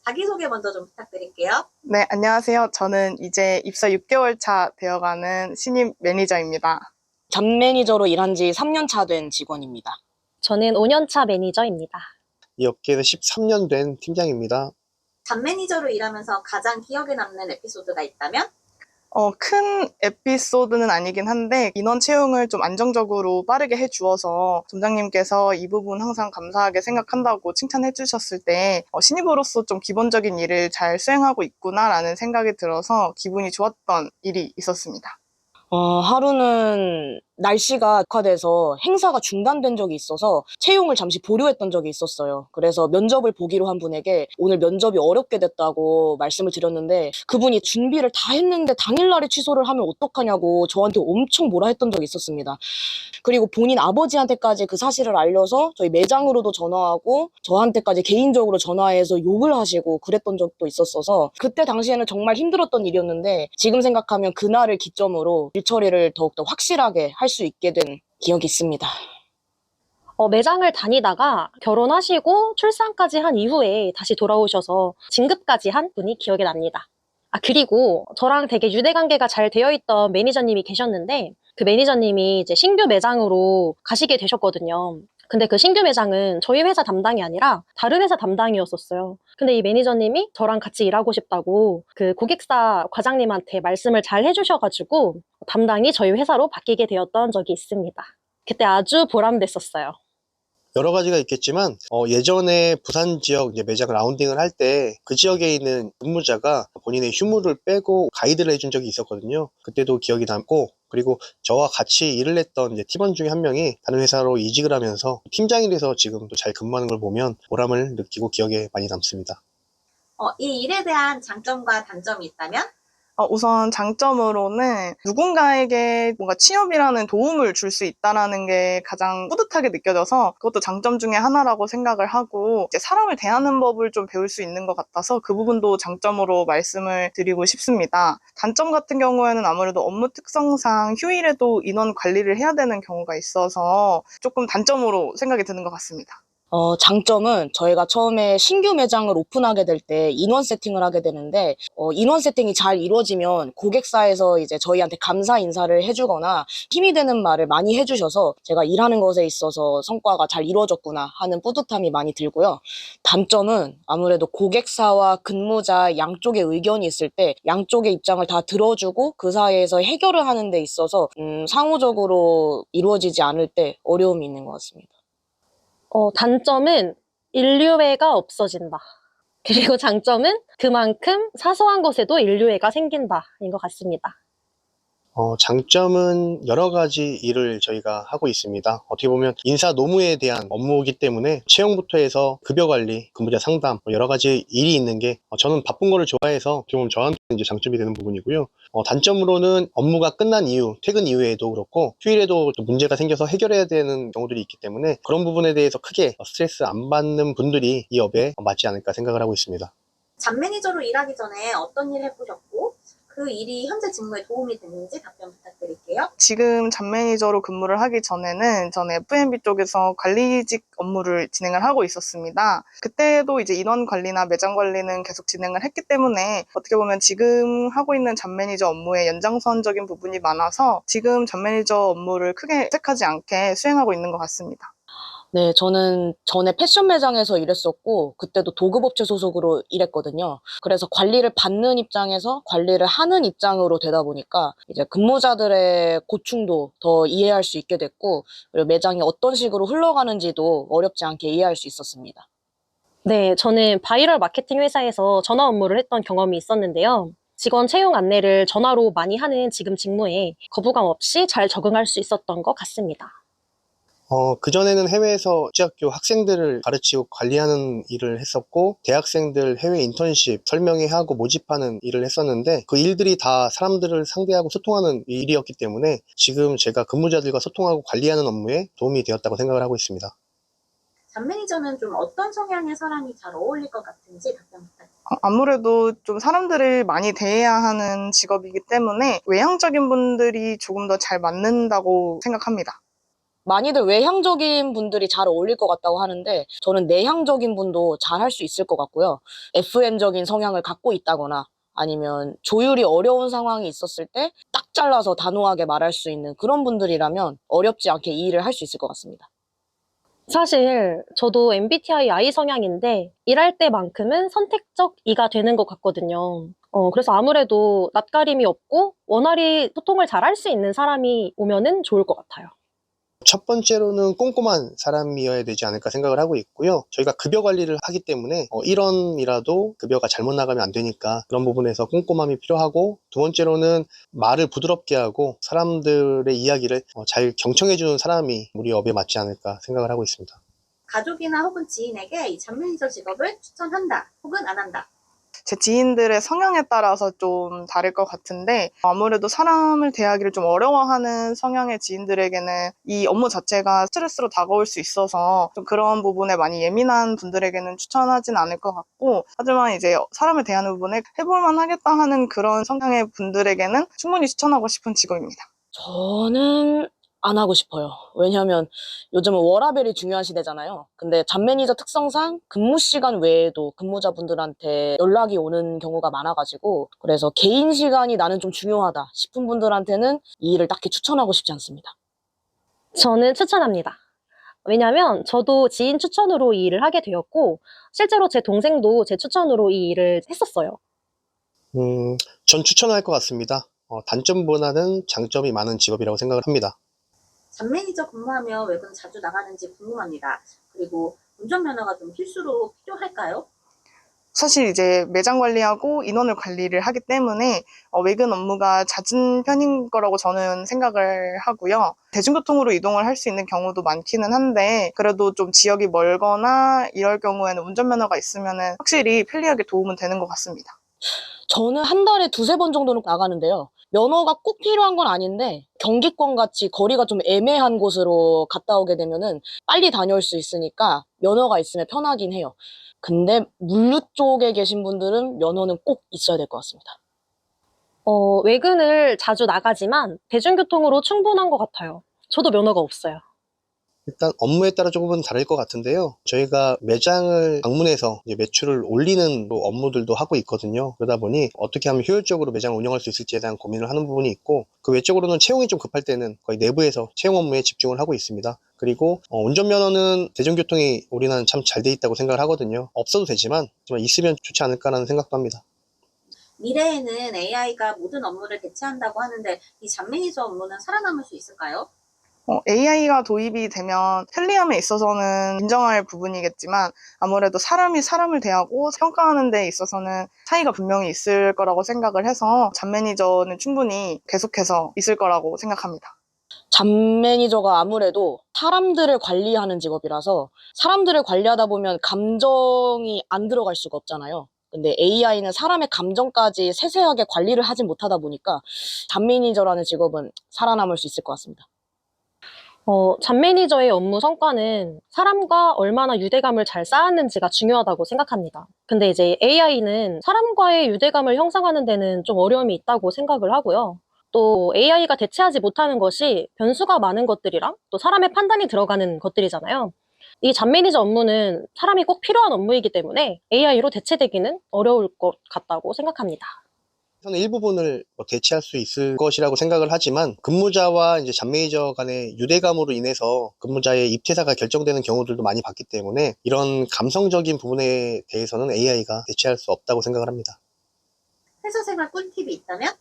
자기소개 먼저 좀 부탁드릴게요. 네, 안녕하세요. 저는 이제 입사 6개월 차 되어가는 신입 매니저입니다. 잡 매니저로 일한 지 3년 차 된 직원입니다. 저는 5년차 매니저입니다. 이 업계에서 13년 된 팀장입니다. 잡 매니저로 일하면서 가장 기억에 남는 에피소드가 있다면? 큰 에피소드는 아니긴 한데 인원 채용을 좀 안정적으로 빠르게 해주어서 점장님께서 이 부분 항상 감사하게 생각한다고 칭찬해 주셨을 때 신입으로서 좀 기본적인 일을 잘 수행하고 있구나라는 생각이 들어서 기분이 좋았던 일이 있었습니다. 하루는 날씨가 악화돼서 행사가 중단된 적이 있어서 채용을 잠시 보류했던 적이 있었어요. 그래서 면접을 보기로 한 분에게 오늘 면접이 어렵게 됐다고 말씀을 드렸는데 그분이 준비를 다 했는데 당일날에 취소를 하면 어떡하냐고 저한테 엄청 뭐라 했던 적이 있었습니다. 그리고 본인 아버지한테까지 그 사실을 알려서 저희 매장으로도 전화하고 저한테까지 개인적으로 전화해서 욕을 하시고 그랬던 적도 있었어서 그때 당시에는 정말 힘들었던 일이었는데 지금 생각하면 그날을 기점으로 일 처리를 더욱더 확실하게 할 수 있게 된 기억이 있습니다. 매장을 다니다가 결혼하시고 출산까지 한 이후에 다시 돌아오셔서 진급까지 한 분이 기억에 납니다. 그리고 저랑 되게 유대관계가 잘 되어 있던 매니저님이 계셨는데 그 매니저님이 이제 신규 매장으로 가시게 되셨거든요. 근데 그 신규 매장은 저희 회사 담당이 아니라 다른 회사 담당이었었어요. 근데 이 매니저님이 저랑 같이 일하고 싶다고 그 고객사 과장님한테 말씀을 잘 해주셔가지고 담당이 저희 회사로 바뀌게 되었던 적이 있습니다. 그때 아주 보람됐었어요. 여러 가지가 있겠지만 예전에 부산 지역 이제 매장 라운딩을 할 때 그 지역에 있는 근무자가 본인의 휴무를 빼고 가이드를 해준 적이 있었거든요. 그때도 기억이 남고 그리고 저와 같이 일을 했던 이제 팀원 중에 한 명이 다른 회사로 이직을 하면서 팀장이 돼서 지금도 잘 근무하는 걸 보면 보람을 느끼고 기억에 많이 남습니다. 이 일에 대한 장점과 단점이 있다면? 우선 장점으로는 누군가에게 뭔가 취업이라는 도움을 줄 수 있다는 게 가장 뿌듯하게 느껴져서 그것도 장점 중에 하나라고 생각을 하고 이제 사람을 대하는 법을 좀 배울 수 있는 것 같아서 그 부분도 장점으로 말씀을 드리고 싶습니다. 단점 같은 경우에는 아무래도 업무 특성상 휴일에도 인원 관리를 해야 되는 경우가 있어서 조금 단점으로 생각이 드는 것 같습니다. 장점은 저희가 처음에 신규 매장을 오픈하게 될 때 인원 세팅을 하게 되는데 인원 세팅이 잘 이루어지면 고객사에서 이제 저희한테 감사 인사를 해주거나 힘이 되는 말을 많이 해주셔서 제가 일하는 것에 있어서 성과가 잘 이루어졌구나 하는 뿌듯함이 많이 들고요. 단점은 아무래도 고객사와 근무자 양쪽의 의견이 있을 때 양쪽의 입장을 다 들어주고 그 사이에서 해결을 하는 데 있어서 상호적으로 이루어지지 않을 때 어려움이 있는 것 같습니다. 단점은 인류애가 없어진다. 그리고 장점은 그만큼 사소한 것에도 인류애가 생긴다인 것 같습니다. 장점은 여러 가지 일을 저희가 하고 있습니다. 어떻게 보면 인사 노무에 대한 업무이기 때문에 채용부터 해서 급여 관리, 근무자 상담 여러 가지 일이 있는 게 저는 바쁜 거를 좋아해서 어떻게 보면 저한테 이제 장점이 되는 부분이고요. 단점으로는 업무가 끝난 이후, 퇴근 이후에도 그렇고 휴일에도 또 문제가 생겨서 해결해야 되는 경우들이 있기 때문에 그런 부분에 대해서 크게 스트레스 안 받는 분들이 이 업에 맞지 않을까 생각을 하고 있습니다. 잡 매니저로 일하기 전에 어떤 일 해보셨고 그 일이 현재 직무에 도움이 됐는지 답변 부탁드릴게요. 지금 잡 매니저로 근무를 하기 전에는 저는 F&B 쪽에서 관리직 업무를 진행을 하고 있었습니다. 그때도 이제 인원 관리나 매장 관리는 계속 진행을 했기 때문에 어떻게 보면 지금 하고 있는 잡 매니저 업무의 연장선적인 부분이 많아서 지금 잡 매니저 업무를 크게 어색하지 않게 수행하고 있는 것 같습니다. 네, 저는 전에 패션 매장에서 일했었고 그때도 도급업체 소속으로 일했거든요. 그래서 관리를 받는 입장에서 관리를 하는 입장으로 되다 보니까 이제 근무자들의 고충도 더 이해할 수 있게 됐고 그리고 매장이 어떤 식으로 흘러가는지도 어렵지 않게 이해할 수 있었습니다. 네, 저는 바이럴 마케팅 회사에서 전화 업무를 했던 경험이 있었는데요. 직원 채용 안내를 전화로 많이 하는 지금 직무에 거부감 없이 잘 적응할 수 있었던 것 같습니다. 그전에는 해외에서 국제학교 학생들을 가르치고 관리하는 일을 했었고 대학생들 해외 인턴십 설명회하고 모집하는 일을 했었는데 그 일들이 다 사람들을 상대하고 소통하는 일이었기 때문에 지금 제가 근무자들과 소통하고 관리하는 업무에 도움이 되었다고 생각을 하고 있습니다. 잡 매니저는 좀 어떤 성향의 사람이 잘 어울릴 것 같은지 답변 부탁드립니다. 아무래도 좀 사람들을 많이 대해야 하는 직업이기 때문에 외향적인 분들이 조금 더 잘 맞는다고 생각합니다. 많이들 외향적인 분들이 잘 어울릴 것 같다고 하는데 저는 내향적인 분도 잘 할 수 있을 것 같고요. FM적인 성향을 갖고 있다거나 아니면 조율이 어려운 상황이 있었을 때 딱 잘라서 단호하게 말할 수 있는 그런 분들이라면 어렵지 않게 이 일을 할 수 있을 것 같습니다. 사실 저도 MBTI I 성향인데 일할 때만큼은 선택적 E가 되는 것 같거든요. 그래서 아무래도 낯가림이 없고 원활히 소통을 잘 할 수 있는 사람이 오면은 좋을 것 같아요. 첫 번째로는 꼼꼼한 사람이어야 되지 않을까 생각을 하고 있고요. 저희가 급여 관리를 하기 때문에 1원이라도 급여가 잘못 나가면 안 되니까 그런 부분에서 꼼꼼함이 필요하고, 두 번째로는 말을 부드럽게 하고 사람들의 이야기를 잘 경청해주는 사람이 우리 업에 맞지 않을까 생각을 하고 있습니다. 가족이나 혹은 지인에게 이 잡 매니저 직업을 추천한다 혹은 안 한다. 제 지인들의 성향에 따라서 좀 다를 것 같은데, 아무래도 사람을 대하기를 좀 어려워하는 성향의 지인들에게는 이 업무 자체가 스트레스로 다가올 수 있어서 좀 그런 부분에 많이 예민한 분들에게는 추천하진 않을 것 같고, 하지만 이제 사람을 대하는 부분에 해볼만 하겠다 하는 그런 성향의 분들에게는 충분히 추천하고 싶은 직업입니다. 저는 안 하고 싶어요. 왜냐하면 요즘은 워라밸이 중요한 시대잖아요. 근데 잡 매니저 특성상 근무 시간 외에도 근무자분들한테 연락이 오는 경우가 많아가지고, 그래서 개인 시간이 나는 좀 중요하다 싶은 분들한테는 이 일을 딱히 추천하고 싶지 않습니다. 저는 추천합니다. 왜냐면 저도 지인 추천으로 이 일을 하게 되었고 실제로 제 동생도 제 추천으로 이 일을 했었어요. 전 추천할 것 같습니다. 단점보다는 장점이 많은 직업이라고 생각을 합니다. 잡 매니저 근무하면 외근 자주 나가는지 궁금합니다. 그리고 운전면허가 좀 필수로 필요할까요? 사실 이제 매장 관리하고 인원을 관리를 하기 때문에 외근 업무가 잦은 편인 거라고 저는 생각을 하고요. 대중교통으로 이동을 할 수 있는 경우도 많기는 한데, 그래도 좀 지역이 멀거나 이럴 경우에는 운전면허가 있으면 확실히 편리하게 도움은 되는 것 같습니다. 저는 한 달에 두세 번 정도는 나가는데요. 면허가 꼭 필요한 건 아닌데 경기권 같이 거리가 좀 애매한 곳으로 갔다 오게 되면은 빨리 다녀올 수 있으니까 면허가 있으면 편하긴 해요. 근데 물류 쪽에 계신 분들은 면허는 꼭 있어야 될 것 같습니다. 외근을 자주 나가지만 대중교통으로 충분한 것 같아요. 저도 면허가 없어요. 일단 업무에 따라 조금은 다를 것 같은데요. 저희가 매장을 방문해서 이제 매출을 올리는 또 업무들도 하고 있거든요. 그러다 보니 어떻게 하면 효율적으로 매장을 운영할 수 있을지에 대한 고민을 하는 부분이 있고, 그 외적으로는 채용이 좀 급할 때는 거의 내부에서 채용 업무에 집중을 하고 있습니다. 그리고 운전면허는 대중교통이 우리나라는 참 잘 돼 있다고 생각을 하거든요. 없어도 되지만 있으면 좋지 않을까라는 생각도 합니다. 미래에는 AI가 모든 업무를 대체한다고 하는데 이 잡 매니저 업무는 살아남을 수 있을까요? AI가 도입이 되면 편리함에 있어서는 인정할 부분이겠지만, 아무래도 사람이 사람을 대하고 평가하는 데 있어서는 차이가 분명히 있을 거라고 생각을 해서 잡 매니저는 충분히 계속해서 있을 거라고 생각합니다. 잡 매니저가 아무래도 사람들을 관리하는 직업이라서 사람들을 관리하다 보면 감정이 안 들어갈 수가 없잖아요. 근데 AI는 사람의 감정까지 세세하게 관리를 하지 못하다 보니까 잡 매니저라는 직업은 살아남을 수 있을 것 같습니다. 잡 매니저의 업무 성과는 사람과 얼마나 유대감을 잘 쌓았는지가 중요하다고 생각합니다. 근데 이제 AI는 사람과의 유대감을 형성하는 데는 좀 어려움이 있다고 생각을 하고요. 또 AI가 대체하지 못하는 것이 변수가 많은 것들이랑 또 사람의 판단이 들어가는 것들이잖아요. 이 잡 매니저 업무는 사람이 꼭 필요한 업무이기 때문에 AI로 대체되기는 어려울 것 같다고 생각합니다. 저는 일부분을 대체할 수 있을 것이라고 생각을 하지만, 근무자와 이제 잡 매니저 간의 유대감으로 인해서 근무자의 입퇴사가 결정되는 경우들도 많이 봤기 때문에 이런 감성적인 부분에 대해서는 AI가 대체할 수 없다고 생각을 합니다. 회사 생활 꿀팁이 있다면?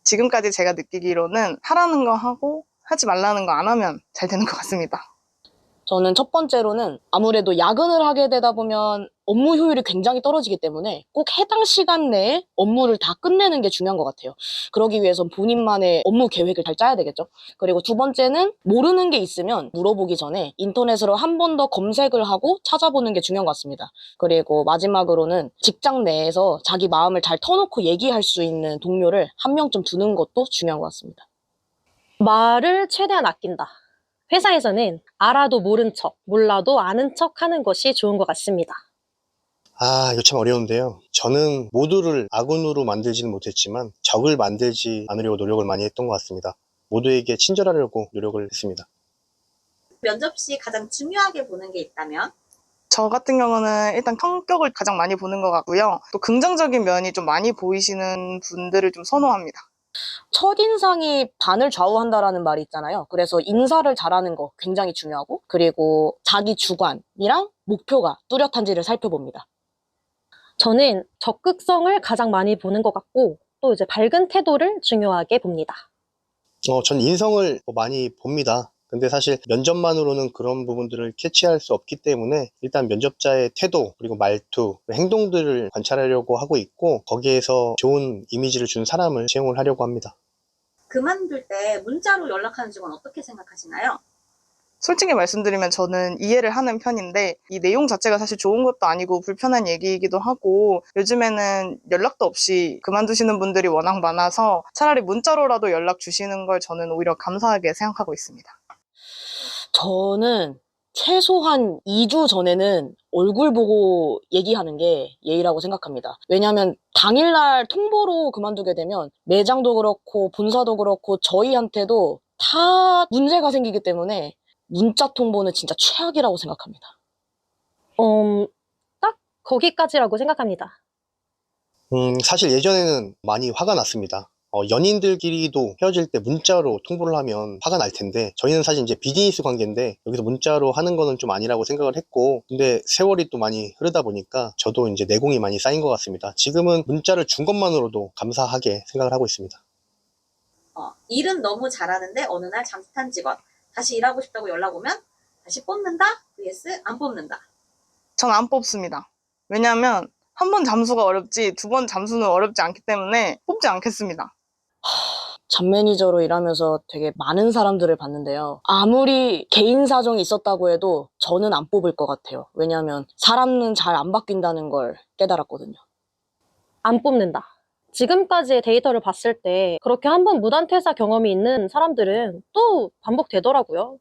지금까지 제가 느끼기로는 하라는 거 하고 하지 말라는 거 안 하면 잘 되는 것 같습니다. 저는 첫 번째로는 아무래도 야근을 하게 되다 보면 업무 효율이 굉장히 떨어지기 때문에 꼭 해당 시간 내에 업무를 다 끝내는 게 중요한 것 같아요. 그러기 위해선 본인만의 업무 계획을 잘 짜야 되겠죠. 그리고 두 번째는 모르는 게 있으면 물어보기 전에 인터넷으로 한 번 더 검색을 하고 찾아보는 게 중요한 것 같습니다. 그리고 마지막으로는 직장 내에서 자기 마음을 잘 터놓고 얘기할 수 있는 동료를 한 명쯤 두는 것도 중요한 것 같습니다. 말을 최대한 아낀다. 회사에서는 알아도 모른 척, 몰라도 아는 척 하는 것이 좋은 것 같습니다. 이거 참 어려운데요. 저는 모두를 아군으로 만들지는 못했지만 적을 만들지 않으려고 노력을 많이 했던 것 같습니다. 모두에게 친절하려고 노력을 했습니다. 면접 시 가장 중요하게 보는 게 있다면? 저 같은 경우는 일단 성격을 가장 많이 보는 것 같고요. 또 긍정적인 면이 좀 많이 보이시는 분들을 좀 선호합니다. 첫인상이 반을 좌우한다라는 말이 있잖아요. 그래서 인사를 잘하는 거 굉장히 중요하고, 그리고 자기 주관이랑 목표가 뚜렷한지를 살펴봅니다. 저는 적극성을 가장 많이 보는 것 같고, 또 이제 밝은 태도를 중요하게 봅니다. 전 인성을 많이 봅니다. 근데 사실 면접만으로는 그런 부분들을 캐치할 수 없기 때문에 일단 면접자의 태도, 그리고 말투, 행동들을 관찰하려고 하고 있고, 거기에서 좋은 이미지를 준 사람을 채용을 하려고 합니다. 그만둘 때 문자로 연락하는 직원 어떻게 생각하시나요? 솔직히 말씀드리면 저는 이해를 하는 편인데 이 내용 자체가 사실 좋은 것도 아니고 불편한 얘기이기도 하고 요즘에는 연락도 없이 그만두시는 분들이 워낙 많아서 차라리 문자로라도 연락 주시는 걸 저는 오히려 감사하게 생각하고 있습니다. 저는 최소한 2주 전에는 얼굴 보고 얘기하는 게 예의라고 생각합니다. 왜냐하면 당일날 통보로 그만두게 되면 매장도 그렇고 본사도 그렇고 저희한테도 다 문제가 생기기 때문에 문자 통보는 진짜 최악이라고 생각합니다. 딱 거기까지라고 생각합니다. 사실 예전에는 많이 화가 났습니다. 연인들끼리도 헤어질 때 문자로 통보를 하면 화가 날 텐데, 저희는 사실 이제 비즈니스 관계인데 여기서 문자로 하는 거는 좀 아니라고 생각을 했고, 근데 세월이 또 많이 흐르다 보니까 저도 이제 내공이 많이 쌓인 것 같습니다. 지금은 문자를 준 것만으로도 감사하게 생각을 하고 있습니다. 일은 너무 잘하는데 어느 날 잠수 탄 직원. 다시 일하고 싶다고 연락 오면 다시 뽑는다? vs 안 뽑는다. 전 안 뽑습니다. 왜냐하면 한 번 잠수가 어렵지 두 번 잠수는 어렵지 않기 때문에 뽑지 않겠습니다. 잡 매니저로 일하면서 되게 많은 사람들을 봤는데요. 아무리 개인 사정이 있었다고 해도 저는 안 뽑을 것 같아요. 왜냐하면 사람은 잘 안 바뀐다는 걸 깨달았거든요. 안 뽑는다. 지금까지의 데이터를 봤을 때 그렇게 한 번 무단퇴사 경험이 있는 사람들은 또 반복되더라고요.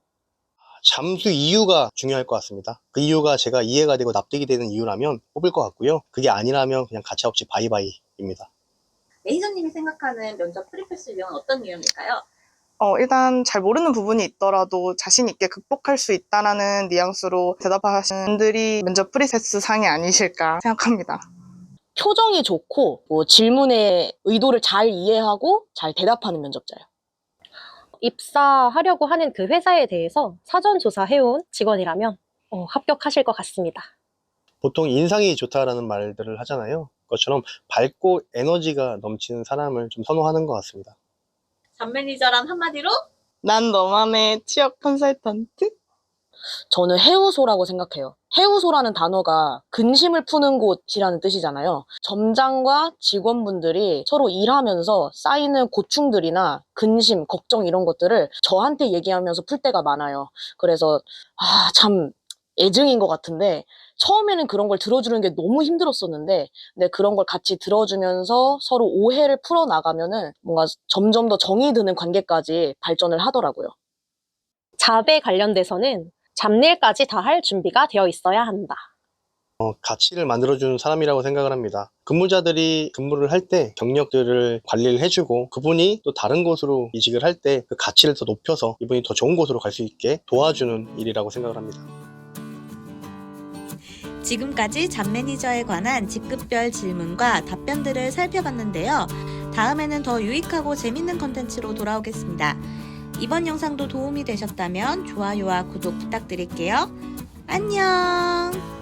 잠수 이유가 중요할 것 같습니다. 그 이유가 제가 이해가 되고 납득이 되는 이유라면 뽑을 것 같고요. 그게 아니라면 그냥 가차없이 바이바이입니다. 매니저님이 생각하는 면접 프리패스 유형은 어떤 유형일까요? 일단 잘 모르는 부분이 있더라도 자신 있게 극복할 수 있다라는 뉘앙스로 대답하시는 분들이 면접 프리패스 상이 아니실까 생각합니다. 표정이 좋고 뭐 질문의 의도를 잘 이해하고 잘 대답하는 면접자예요. 입사하려고 하는 그 회사에 대해서 사전 조사해온 직원이라면 합격하실 것 같습니다. 보통 인상이 좋다라는 말들을 하잖아요. 그것처럼 밝고 에너지가 넘치는 사람을 좀 선호하는 것 같습니다. 잡 매니저란 한마디로 난 너만의 취업 컨설턴트? 저는 해우소라고 생각해요. 해우소라는 단어가 근심을 푸는 곳이라는 뜻이잖아요. 점장과 직원분들이 서로 일하면서 쌓이는 고충들이나 근심, 걱정 이런 것들을 저한테 얘기하면서 풀 때가 많아요. 그래서 참 애증인 것 같은데 처음에는 그런 걸 들어주는 게 너무 힘들었었는데 근데 그런 걸 같이 들어주면서 서로 오해를 풀어나가면은 뭔가 점점 더 정이 드는 관계까지 발전을 하더라고요. 잡에 관련돼서는 잡일까지 다 할 준비가 되어 있어야 한다. 가치를 만들어주는 사람이라고 생각을 합니다. 근무자들이 근무를 할 때 경력들을 관리를 해주고 그분이 또 다른 곳으로 이직을 할 때 그 가치를 더 높여서 이분이 더 좋은 곳으로 갈 수 있게 도와주는 일이라고 생각을 합니다. 지금까지 잡 매니저에 관한 직급별 질문과 답변들을 살펴봤는데요. 다음에는 더 유익하고 재밌는 컨텐츠로 돌아오겠습니다. 이번 영상도 도움이 되셨다면 좋아요와 구독 부탁드릴게요. 안녕!